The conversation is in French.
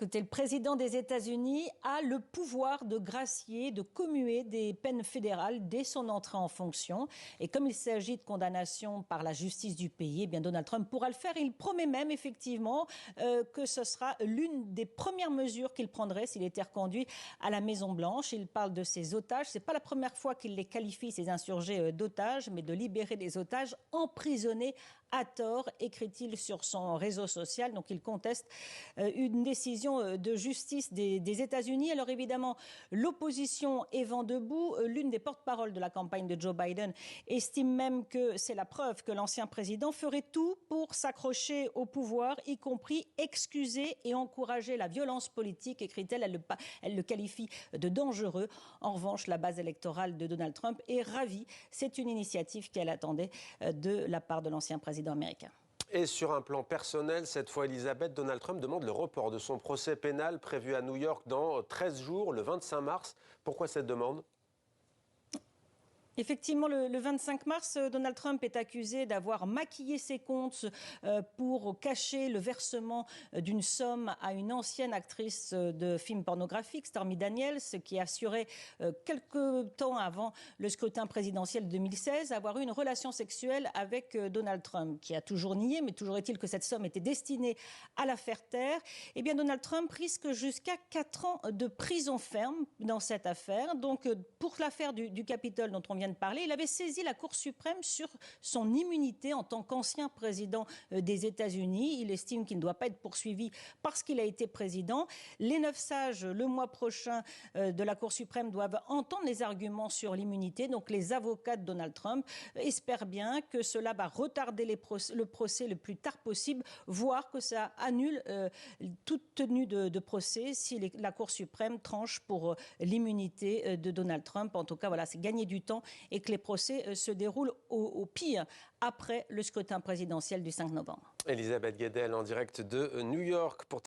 Écoutez, le président des États-Unis a le pouvoir de gracier, de commuer des peines fédérales dès son entrée en fonction. Et comme il s'agit de condamnation par la justice du pays, eh bien Donald Trump pourra le faire. Il promet même effectivement que ce sera l'une des premières mesures qu'il prendrait s'il était reconduit à la Maison-Blanche. Il parle de ses otages. C'est pas la première fois qu'il les qualifie, ces insurgés, d'otages, mais de libérer des otages emprisonnés à tort, écrit-il sur son réseau social. Donc il conteste une décision de justice des États-Unis. Alors évidemment, l'opposition est vent debout. L'une des porte-paroles de la campagne de Joe Biden estime même que c'est la preuve que l'ancien président ferait tout pour s'accrocher au pouvoir, y compris excuser et encourager la violence politique, écrit-elle. Elle le qualifie de dangereux. En revanche, la base électorale de Donald Trump est ravie. C'est une initiative qu'elle attendait de la part de l'ancien président américain. Et sur un plan personnel, cette fois, Elisabeth, Donald Trump demande le report de son procès pénal prévu à New York dans 13 jours, le 25 mars. Pourquoi cette demande ? Effectivement, le 25 mars, Donald Trump est accusé d'avoir maquillé ses comptes pour cacher le versement d'une somme à une ancienne actrice de films pornographiques, Stormy Daniels, qui assurait quelques temps avant le scrutin présidentiel de 2016 avoir eu une relation sexuelle avec Donald Trump, qui a toujours nié, mais toujours est-il que cette somme était destinée à la faire taire. Eh bien, Donald Trump risque jusqu'à 4 ans de prison ferme dans cette affaire. Donc, pour l'affaire du Capitole dont on vient de parler, il avait saisi la Cour suprême sur son immunité en tant qu'ancien président des États-Unis. Il estime qu'il ne doit pas être poursuivi parce qu'il a été président. Les 9 sages, le mois prochain, de la Cour suprême doivent entendre les arguments sur l'immunité. Donc les avocats de Donald Trump espèrent bien que cela va retarder le procès le plus tard possible, voire que ça annule toute tenue de procès si la Cour suprême tranche pour l'immunité de Donald Trump. En tout cas, voilà, c'est gagner du temps et que les procès se déroulent au pire après le scrutin présidentiel du 5 novembre. Elisabeth Guedel en direct de New York pour